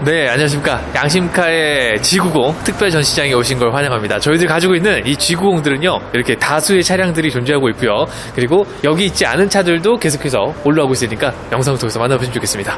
네, 안녕하십니까. 양심카의 G90 특별 전시장에 오신 걸 환영합니다. 저희들이 가지고 있는 이 G90들은요, 이렇게 다수의 차량들이 존재하고 있고요. 그리고 여기 있지 않은 차들도 계속해서 올라오고 있으니까 영상을 통해서 만나보시면 좋겠습니다.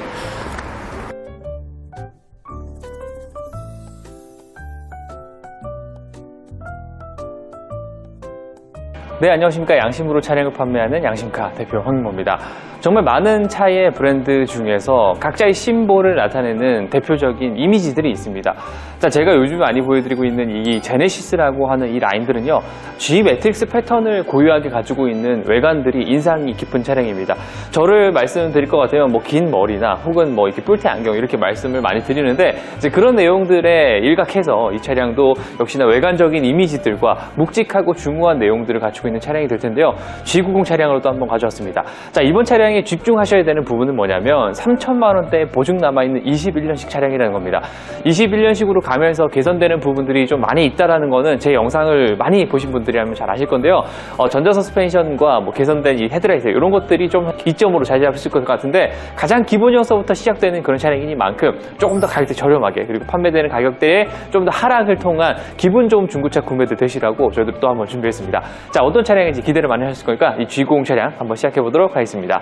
네, 안녕하십니까. 양심으로 차량을 판매하는 양심카 대표 황인모입니다. 정말 많은 차의 브랜드 중에서 각자의 심볼을 나타내는 대표적인 이미지들이 있습니다. 자, 제가 요즘 많이 보여드리고 있는 이 제네시스라고 하는 이 라인들은요, G 매트릭스 패턴을 고유하게 가지고 있는 외관들이 인상이 깊은 차량입니다. 저를 말씀드릴 것 같아요. 뭐 긴 머리나 혹은 뭐 이렇게 뿔테 안경 이렇게 말씀을 많이 드리는데, 이제 그런 내용들에 일각해서 이 차량도 역시나 외관적인 이미지들과 묵직하고 중후한 내용들을 갖추고 있는 차량이 될 텐데요. G90 차량으로 또 한번 가져왔습니다. 자, 이번 차량에 집중하셔야 되는 부분은 뭐냐면 3천만 원대 보증 남아있는 21년식 차량이라는 겁니다. 21년식으로 가면서 개선되는 부분들이 좀 많이 있다라는 거는 제 영상을 많이 보신 분들이라면 잘 아실 건데요. 전자 서스펜션과 뭐 개선된 이 헤드라이트 이런 것들이 좀 이점으로 자리 잡혔을 것 같은데, 가장 기본형서부터 시작되는 그런 차량이니만큼 조금 더 가격대 저렴하게, 그리고 판매되는 가격대에 좀 더 하락을 통한 기분 좋은 중고차 구매들 되시라고 저희도 또 한번 준비했습니다. 자, 어떤 차량인지 기대를 많이 하실 거니까 이 G90 차량 한번 시작해 보도록 하겠습니다.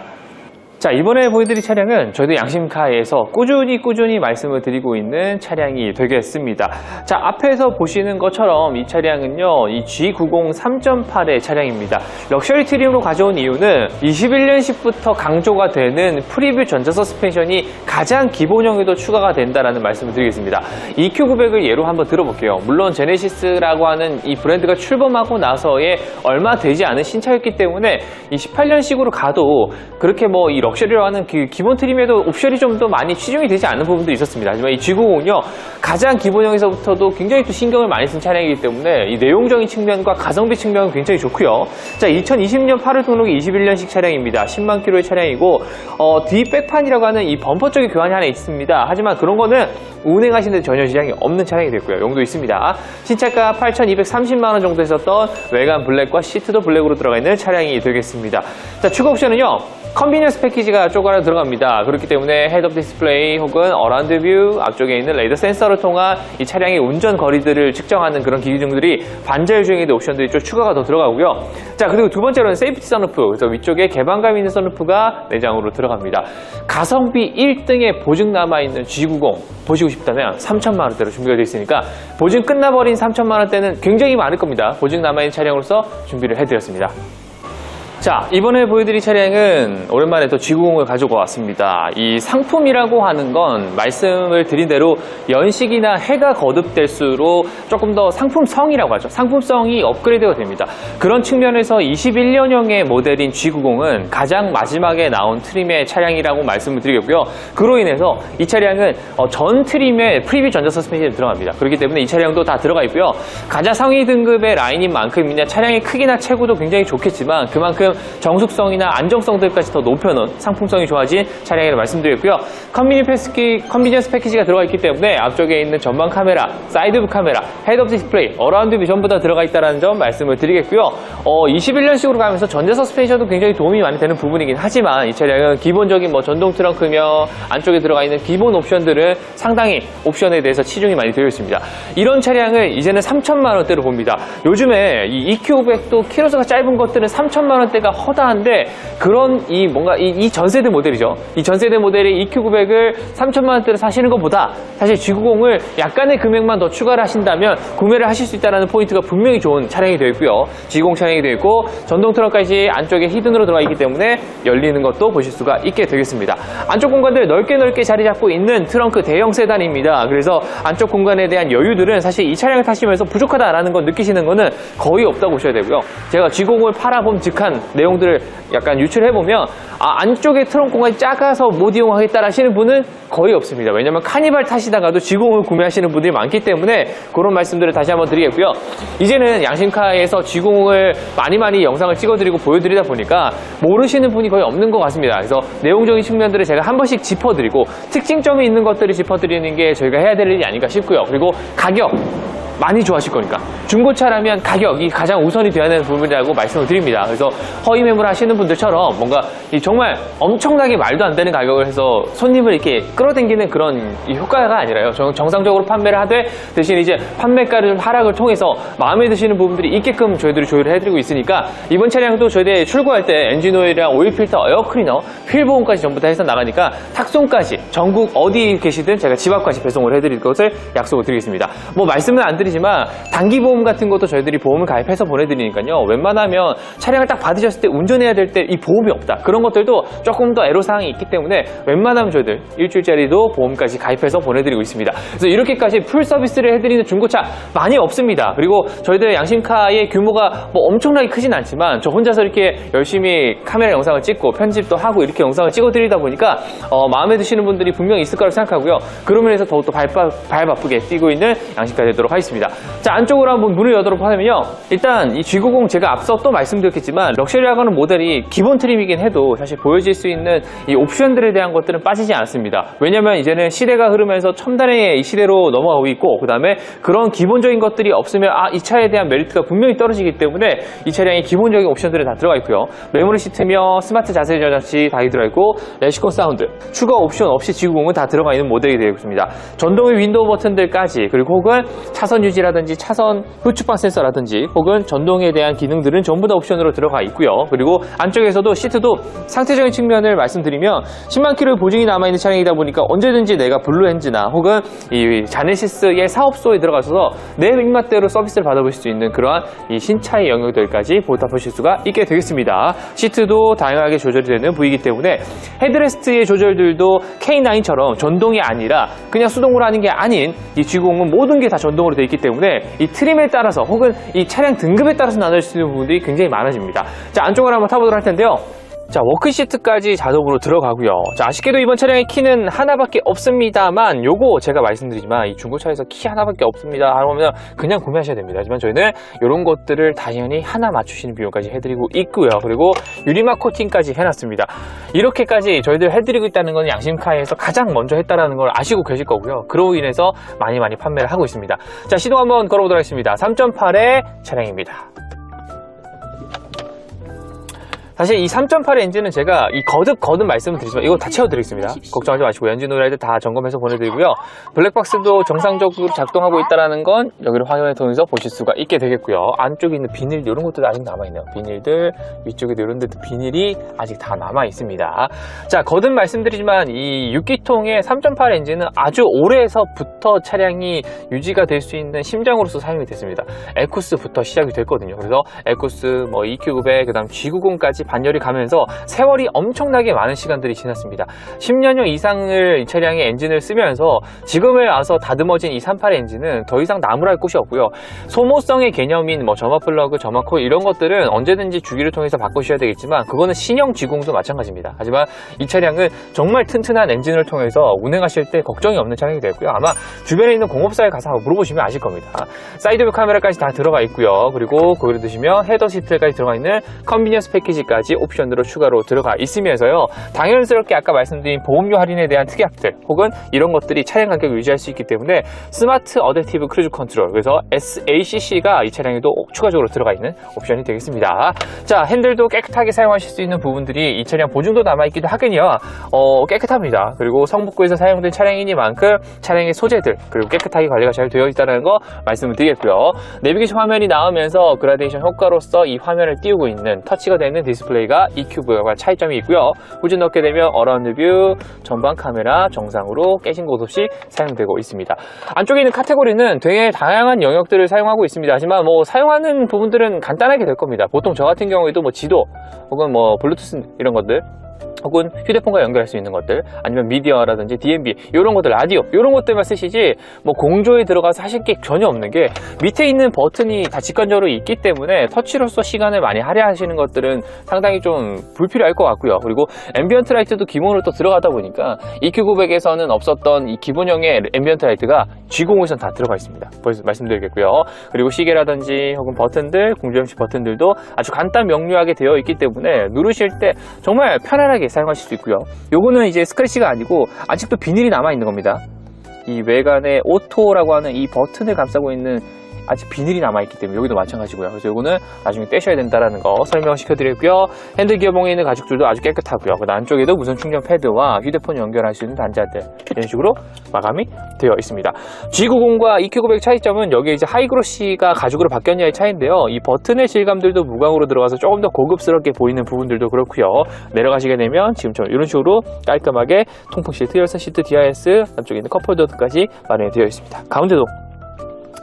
자, 이번에 보여드릴 차량은 저희도 양심카에서 꾸준히 말씀을 드리고 있는 차량이 되겠습니다. 자, 앞에서 보시는 것처럼 이 차량은요, 이 G90 3.8의 차량입니다. 럭셔리 트림으로 가져온 이유는 21년식부터 강조가 되는 프리뷰 전자 서스펜션이 가장 기본형에도 추가가 된다라는 말씀을 드리겠습니다. EQ900을 예로 한번 들어볼게요. 물론 제네시스라고 하는 이 브랜드가 출범하고 나서에 얼마 되지 않은 신차였기 때문에 이 18년식으로 가도 그렇게 뭐 이 럭셔리라고 하는 그 기본 트림에도 옵션이 좀 더 많이 치중이 되지 않는 부분도 있었습니다. 하지만 이 G90은요, 가장 기본형에서부터도 굉장히 또 신경을 많이 쓴 차량이기 때문에 이 내용적인 측면과 가성비 측면은 굉장히 좋고요. 자, 2020년 8월 등록이 21년식 차량입니다. 10만 킬로의 차량이고, 뒤 백판이라고 하는 이 범퍼 쪽에 교환이 하나 있습니다. 하지만 그런 거는 운행하시는데 전혀 지장이 없는 차량이 됐고요. 용도 있습니다. 신차가 8,230만 원 정도 했었던 외관 블랙과 시트도 블랙으로 들어가 있는 차량이 되겠습니다. 자, 추가 옵션은요, 컨비니언스 패키지가 쪼가려 들어갑니다. 그렇기 때문에 헤드업 디스플레이 혹은 어라운드 뷰, 앞쪽에 있는 레이더 센서를 통한 이 차량의 운전 거리들을 측정하는 그런 기능들이 반자율 주행에도 옵션들이 좀 추가가 더 들어가고요. 자, 그리고 두 번째로는 세이프티 선루프, 그래서 위쪽에 개방감 있는 선루프가 내장으로 들어갑니다. 가성비 1등의 보증 남아있는 G90 보시고 싶다면 3천만 원대로 준비가 되어 있으니까, 보증 끝나버린 3천만 원대는 굉장히 많을 겁니다. 보증 남아있는 차량으로서 준비를 해드렸습니다. 자, 이번에 보여드릴 차량은 오랜만에 또 G90을 가지고 왔습니다. 이 상품이라고 하는 건 말씀을 드린 대로 연식이나 해가 거듭될수록 조금 더 상품성이라고 하죠. 상품성이 업그레이드가 됩니다. 그런 측면에서 21년형의 모델인 G90은 가장 마지막에 나온 트림의 차량이라고 말씀을 드리겠고요. 그로 인해서 이 차량은 전 트림에 프리뷰 전자 서스펜션이 들어갑니다. 그렇기 때문에 이 차량도 다 들어가 있고요. 가장 상위 등급의 라인인 만큼이냐 차량의 크기나 체구도 굉장히 좋겠지만, 그만큼 정숙성이나 안정성들까지 더 높여놓은 상품성이 좋아진 차량이라고 말씀드렸고요. 컨비니언스 패키지가 들어가 있기 때문에 앞쪽에 있는 전방 카메라, 사이드뷰 카메라, 헤드업 디스플레이, 어라운드 뷰 전부 다 들어가 있다는 점 말씀을 드리겠고요. 21년식으로 가면서 전자 서스펜션도 굉장히 도움이 많이 되는 부분이긴 하지만, 이 차량은 기본적인 뭐 전동 트렁크며 안쪽에 들어가 있는 기본 옵션들은 상당히 옵션에 대해서 치중이 많이 되어 있습니다. 이런 차량을 이제는 3천만 원대로 봅니다. 요즘에 이 EQ500도 키로수가 짧은 것들은 3천만 원대가 허다한데, 그런 뭔가 이 전세대 모델이죠. 이 전세대 모델의 EQ900을 3천만 원대로 사시는 것보다 사실 G90을 약간의 금액만 더 추가를 하신다면 구매를 하실 수 있다는 포인트가 분명히 좋은 차량이 되어 있고요. G90 차량이 되어 있고, 전동 트렁크까지 안쪽에 히든으로 들어가 있기 때문에 열리는 것도 보실 수가 있게 되겠습니다. 안쪽 공간들 넓게 자리 잡고 있는 트렁크 대형 세단입니다. 그래서 안쪽 공간에 대한 여유들은 사실 이 차량을 타시면서 부족하다라는 걸 느끼시는 거는 거의 없다고 보셔야 되고요. 제가 G90을 팔아본 득한 내용들을 약간 유출해보면, 안쪽에 트렁크 공간이 작아서 못 이용하겠다 하시는 분은 거의 없습니다. 왜냐면 카니발 타시다가도 G90을 구매하시는 분들이 많기 때문에 그런 말씀들을 다시 한번 드리겠고요. 이제는 양심카에서 G90을 많이 영상을 찍어드리고 보여드리다 보니까 모르시는 분이 거의 없는 것 같습니다. 그래서 내용적인 측면들을 제가 한 번씩 짚어드리고, 특징점이 있는 것들을 짚어드리는 게 저희가 해야 될 일이 아닌가 싶고요. 그리고 가격, 많이 좋아하실 거니까. 중고차라면 가격이 가장 우선이 되어야 되는 부분이라고 말씀을 드립니다. 그래서 허위 매물 하시는 분들처럼 뭔가 이 정말 엄청나게 말도 안 되는 가격을 해서 손님을 이렇게 끌어당기는 그런 이 효과가 아니라요. 정상적으로 판매를 하되 대신 이제 판매가를 좀 하락을 통해서 마음에 드시는 부분들이 있게끔 저희들이 조율을 해드리고 있으니까 이번 차량도 저희들이 출고할 때 엔진오일이랑 오일 필터, 에어 클리너, 휠 보험까지 전부 다 해서 나가니까 탁송까지 전국 어디 계시든 제가 집 앞까지 배송을 해드릴 것을 약속을 드리겠습니다. 뭐 말씀은 안 드리지만 단기 보험 같은 것도 저희들이 보험을 가입해서 보내드리니까요. 웬만하면 차량을 딱 받으셨을 때 운전해야 될 때 이 보험이 없다. 그런 것들도 조금 더 애로사항이 있기 때문에 웬만하면 저희들 일주일짜리도 보험까지 가입해서 보내드리고 있습니다. 그래서 이렇게까지 풀 서비스를 해드리는 중고차 많이 없습니다. 그리고 저희들 양심카의 규모가 뭐 엄청나게 크진 않지만 저 혼자서 이렇게 열심히 카메라 영상을 찍고 편집도 하고 이렇게 영상을 찍어드리다 보니까 마음에 드시는 분들이 분명히 있을 거라고 생각하고요. 그러면 해서 더욱더 발 바쁘게 뛰고 있는 양심카 되도록 하겠습니다. 자, 안쪽으로 한번 문을 열도록 하면요. 일단 이 G90 제가 앞서 또 말씀드렸겠지만 럭셔리하고 하는 모델이 기본 트림이긴 해도 사실 보여질 수 있는 이 옵션들에 대한 것들은 빠지지 않습니다. 왜냐면 이제는 시대가 흐르면서 첨단의 이 시대로 넘어가고 있고 그 다음에 그런 기본적인 것들이 없으면 이 차에 대한 메리트가 분명히 떨어지기 때문에 이 차량의 기본적인 옵션들이 다 들어가 있고요. 메모리 시트며 스마트 자세 조작시 다 들어가 있고 레시콘 사운드 추가 옵션 없이 G90은 다 들어가 있는 모델이 되어 있습니다. 전동의 윈도우 버튼들까지 그리고 혹은 차선 유지라든지 차선 후측방 센서라든지 혹은 전동에 대한 기능들은 전부 다 옵션으로 들어가 있고요. 그리고 안쪽에서도 시트도 상태적인 측면을 말씀드리면 10만 킬로의 보증이 남아있는 차량이다 보니까 언제든지 내가 블루엔즈나 혹은 이 자네시스의 사업소에 들어가셔서 내 입맛대로 서비스를 받아보실 수 있는 그러한 이 신차의 영역들까지 보답하실 수가 있게 되겠습니다. 시트도 다양하게 조절이 되는 부위이기 때문에 헤드레스트의 조절들도 K9처럼 전동이 아니라 그냥 수동으로 하는 게 아닌 이 G90은 모든 게 다 전동으로 되어 있기 때문에 이 트림에 따라서 혹은 이 차량 등급에 따라서 나눌 수 있는 부분들이 굉장히 많아집니다. 자, 안쪽으로 한번 타보도록 할 텐데요. 자, 워크시트까지 자동으로 들어가고요. 자, 아쉽게도 이번 차량의 키는 하나밖에 없습니다만 요거 제가 말씀드리지만 이 중고차에서 키 하나밖에 없습니다 하면 그냥 구매하셔야 됩니다. 하지만 저희는 이런 것들을 당연히 하나 맞추시는 비용까지 해드리고 있고요. 그리고 유리막 코팅까지 해놨습니다. 이렇게까지 저희들 해드리고 있다는 건 양심카에서 가장 먼저 했다는 걸 아시고 계실 거고요. 그로 인해서 많이 판매를 하고 있습니다. 자, 시동 한번 걸어보도록 하겠습니다. 3.8의 차량입니다. 사실 이 3.8의 엔진은 제가 이 거듭 말씀을 드리지만 이거 다 채워드리겠습니다. 걱정하지 마시고 엔진 오일도 다 점검해서 보내드리고요. 블랙박스도 정상적으로 작동하고 있다는 건 여기를 화면을 통해서 보실 수가 있게 되겠고요. 안쪽에 있는 비닐 이런 것들도 아직 남아있네요. 비닐들 위쪽에도 이런 데도 비닐이 아직 다 남아있습니다. 자, 거듭 말씀드리지만 이 6기통의 3.8 엔진은 아주 오래서부터 차량이 유지가 될 수 있는 심장으로서 사용이 됐습니다. 에쿠스부터 시작이 됐거든요. 그래서 에쿠스, 뭐 EQ900, 그 다음 G90까지 반열이 가면서 세월이 엄청나게 많은 시간들이 지났습니다. 10년여 이상을 이 차량의 엔진을 쓰면서 지금에 와서 다듬어진 이 38 엔진은 더 이상 나무랄 곳이 없고요. 소모성의 개념인 뭐 점화 플러그, 점화 코일 이런 것들은 언제든지 주기를 통해서 바꾸셔야 되겠지만 그거는 신형 G90도 마찬가지입니다. 하지만 이 차량은 정말 튼튼한 엔진을 통해서 운행하실 때 걱정이 없는 차량이 되고요. 아마 주변에 있는 공업사에 가서 물어보시면 아실 겁니다. 사이드뷰 카메라까지 다 들어가 있고요. 그리고 거기를 드시면 헤더 시트까지 들어가 있는 컨비니언스 패키지까지 옵션으로 추가로 들어가 있으면서요. 당연스럽게 아까 말씀드린 보험료 할인에 대한 특약들 혹은 이런 것들이 차량 가격을 유지할 수 있기 때문에 스마트 어댑티브 크루즈 컨트롤 그래서 SACC가 이 차량에도 추가적으로 들어가 있는 옵션이 되겠습니다. 자, 핸들도 깨끗하게 사용하실 수 있는 부분들이 이 차량 보증도 남아있기도 하거든요. 깨끗합니다. 그리고 성북구에서 사용된 차량이니만큼 차량의 소재들 그리고 깨끗하게 관리가 잘 되어 있다는 거 말씀을 드리겠고요. 내비게이션 화면이 나오면서 그라데이션 효과로서 이 화면을 띄우고 있는 터치가 되는 디스플레이가 EQV와 차이점이 있고요. 후진 넣게 되면 어라운드 뷰, 전방 카메라 정상으로 깨진 곳 없이 사용되고 있습니다. 안쪽에 있는 카테고리는 되게 다양한 영역들을 사용하고 있습니다. 하지만 뭐 사용하는 부분들은 간단하게 될 겁니다. 보통 저 같은 경우에도 뭐 지도 혹은 뭐 블루투스 이런 것들 혹은 휴대폰과 연결할 수 있는 것들 아니면 미디어라든지 DMB 이런 것들 라디오 이런 것들만 쓰시지 뭐 공조에 들어가서 하실 게 전혀 없는 게 밑에 있는 버튼이 다 직관적으로 있기 때문에 터치로서 시간을 많이 할애하시는 것들은 상당히 좀 불필요할 것 같고요. 그리고 앰비언트 라이트도 기본으로 또 들어가다 보니까 EQ900에서는 없었던 이 기본형의 앰비언트 라이트가 G90에서는 다 들어가 있습니다. 벌써 말씀드리겠고요. 그리고 시계라든지 혹은 버튼들 공조형식 버튼들도 아주 간단 명료하게 되어 있기 때문에 누르실 때 정말 편안하게 사용하실 수 있고요. 요거는 이제 스크래치가 아니고 아직도 비닐이 남아 있는 겁니다. 이 외관에 오토라고 하는 이 버튼을 감싸고 있는 아직 비닐이 남아있기 때문에 여기도 마찬가지고요. 그래서 이거는 나중에 떼셔야 된다는 거 설명시켜드렸고요. 핸들 기어봉에 있는 가죽줄도 아주 깨끗하고요. 그 안쪽에도 무선 충전 패드와 휴대폰 연결할 수 있는 단자들 이런 식으로 마감이 되어 있습니다. G90과 EQ900 차이점은 여기에 이제 하이그로시가 가죽으로 바뀌었냐의 차이인데요. 이 버튼의 질감들도 무광으로 들어가서 조금 더 고급스럽게 보이는 부분들도 그렇고요. 내려가시게 되면 지금처럼 이런 식으로 깔끔하게 통풍 시트, 열선 시트, DIS, 앞쪽에 있는 컵홀더까지 마련이 되어 있습니다. 가운데도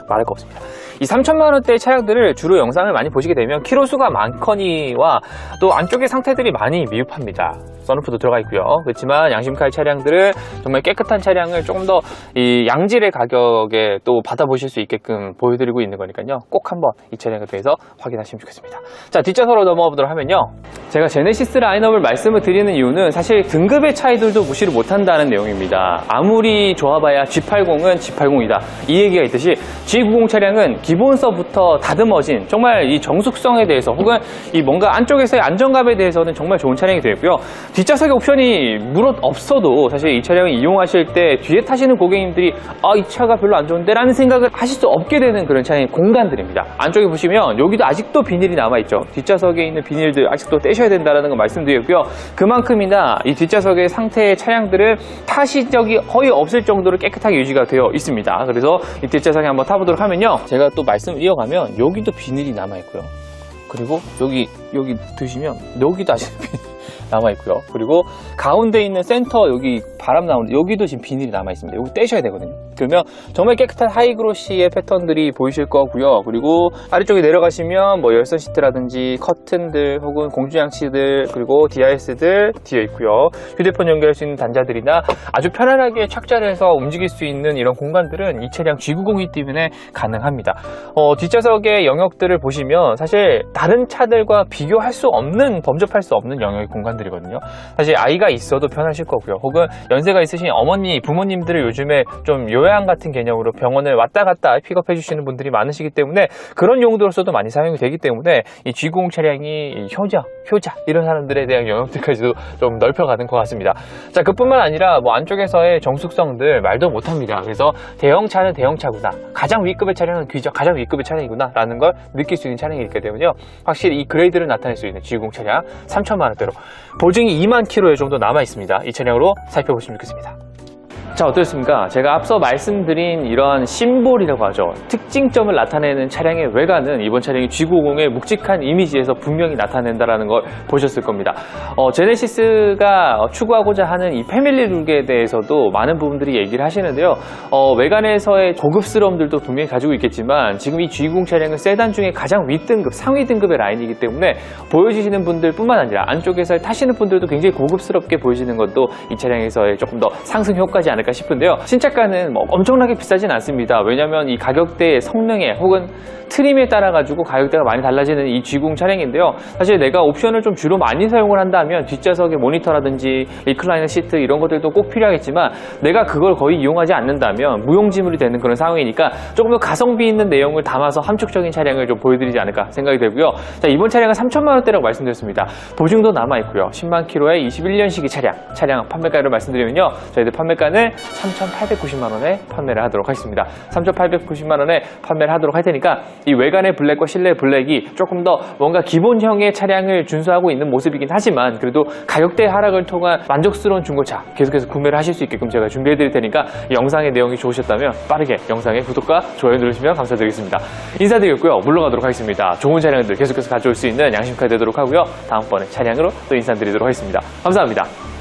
말할 거 없습니다. 이 3,000만원대 차량들을 주로 영상을 많이 보시게 되면 키로수가 많거니와 또 안쪽의 상태들이 많이 미흡합니다. 선루프도 들어가 있고요. 그렇지만 양심카의 차량들은 정말 깨끗한 차량을 조금 더 이 양질의 가격에 또 받아보실 수 있게끔 보여드리고 있는 거니까요. 꼭 한번 이 차량에 대해서 확인하시면 좋겠습니다. 자, 뒷좌석으로 넘어가 보도록 하면요. 제가 제네시스 라인업을 말씀을 드리는 이유는 사실 등급의 차이들도 무시를 못한다는 내용입니다. 아무리 좋아봐야 G80은 G80이다. 이 얘기가 있듯이 G90 차량은 기본서부터 다듬어진 정말 이 정숙성에 대해서 혹은 이 뭔가 안쪽에서의 안정감에 대해서는 정말 좋은 차량이 되었고요. 뒷좌석에 옵션이 물론 없어도 사실 이 차량을 이용하실 때 뒤에 타시는 고객님들이 이 차가 별로 안 좋은데 라는 생각을 하실 수 없게 되는 그런 차량의 공간들입니다. 안쪽에 보시면 여기도 아직도 비닐이 남아있죠. 뒷좌석에 있는 비닐들 아직도 떼셔야 된다는 걸 말씀드렸고요. 그만큼이나 이 뒷좌석의 상태의 차량들은 타시 적이 거의 없을 정도로 깨끗하게 유지가 되어 있습니다. 그래서 이 뒷좌석에 한번 타보도록 하면요. 제가 또 말씀을 이어가면 여기도 비닐이 남아있고요. 그리고 여기 드시면 여기도 아직 비닐 남아있고요. 그리고 가운데 있는 센터 여기 바람 나오는 여기도 지금 비닐이 남아있습니다. 여기 떼셔야 되거든요. 그러면 정말 깨끗한 하이그로시의 패턴들이 보이실 거고요. 그리고 아래쪽에 내려가시면 뭐 열선 시트라든지 커튼들 혹은 공조장치들 그리고 DIS들 뒤에 있고요. 휴대폰 연결할 수 있는 단자들이나 아주 편안하게 착자를 해서 움직일 수 있는 이런 공간들은 이 차량 G90이기 때문에 가능합니다. 뒷좌석의 영역들을 보시면 사실 다른 차들과 비교할 수 없는 범접할 수 없는 영역의 공간들이거든요. 사실 아이가 있어도 편하실 거고요. 혹은 연세가 있으신 어머니, 부모님들을 요즘에 좀 요양 같은 개념으로 병원을 왔다 갔다 픽업해 주시는 분들이 많으시기 때문에 그런 용도로서도 많이 사용이 되기 때문에 이 G90 차량이 효자 이런 사람들에 대한 영역들까지도 좀 넓혀가는 것 같습니다. 자, 그뿐만 아니라 뭐 안쪽에서의 정숙성들 말도 못합니다. 그래서 대형차는 대형차구나, 가장 위급의 차량은 가장 위급의 차량이구나 라는 걸 느낄 수 있는 차량이기 때문에요. 확실히 이 그레이드를 나타낼 수 있는 G90 차량 3,000만원대로 보증이 2만 킬로에 정도 남아 있습니다. 이 차량으로 살펴보시면 좋겠습니다. 자, 어떻습니까? 제가 앞서 말씀드린 이러한 심볼이라고 하죠. 특징점을 나타내는 차량의 외관은 이번 차량이 G90의 묵직한 이미지에서 분명히 나타낸다는 걸 보셨을 겁니다. 제네시스가 추구하고자 하는 이 패밀리 룩에 대해서도 많은 부분들이 얘기를 하시는데요. 외관에서의 고급스러움들도 분명히 가지고 있겠지만 지금 이 G90 차량은 세단 중에 가장 윗등급, 상위 등급의 라인이기 때문에 보여주시는 분들 뿐만 아니라 안쪽에서 타시는 분들도 굉장히 고급스럽게 보여지는 것도 이 차량에서의 조금 더 상승 효과지 않을까 싶은데요. 신차가는 뭐 엄청나게 비싸진 않습니다. 왜냐하면 이 가격대의 성능에 혹은 트림에 따라 가지고 가격대가 많이 달라지는 이 G90 차량인데요. 사실 내가 옵션을 좀 주로 많이 사용을 한다면 뒷좌석의 모니터라든지 리클라이너 시트 이런 것들도 꼭 필요하겠지만 내가 그걸 거의 이용하지 않는다면 무용지물이 되는 그런 상황이니까 조금 더 가성비 있는 내용을 담아서 함축적인 차량을 좀 보여드리지 않을까 생각이 되고요. 자, 이번 차량은 3,000만원대라고 말씀드렸습니다. 보증도 남아있고요. 10만 킬로의 21년식의 차량 판매가를 말씀드리면요. 저희들 판매가는 3,890만원에 판매를 하도록 하겠습니다. 3,890만원에 판매를 하도록 할 테니까 이 외관의 블랙과 실내 블랙이 조금 더 뭔가 기본형의 차량을 준수하고 있는 모습이긴 하지만 그래도 가격대 하락을 통한 만족스러운 중고차 계속해서 구매를 하실 수 있게끔 제가 준비해 드릴 테니까 영상의 내용이 좋으셨다면 빠르게 영상에 구독과 좋아요 누르시면 감사드리겠습니다. 인사드리겠고요. 물러가도록 하겠습니다. 좋은 차량들 계속해서 가져올 수 있는 양심카 되도록 하고요. 다음번에 차량으로 또 인사드리도록 하겠습니다. 감사합니다.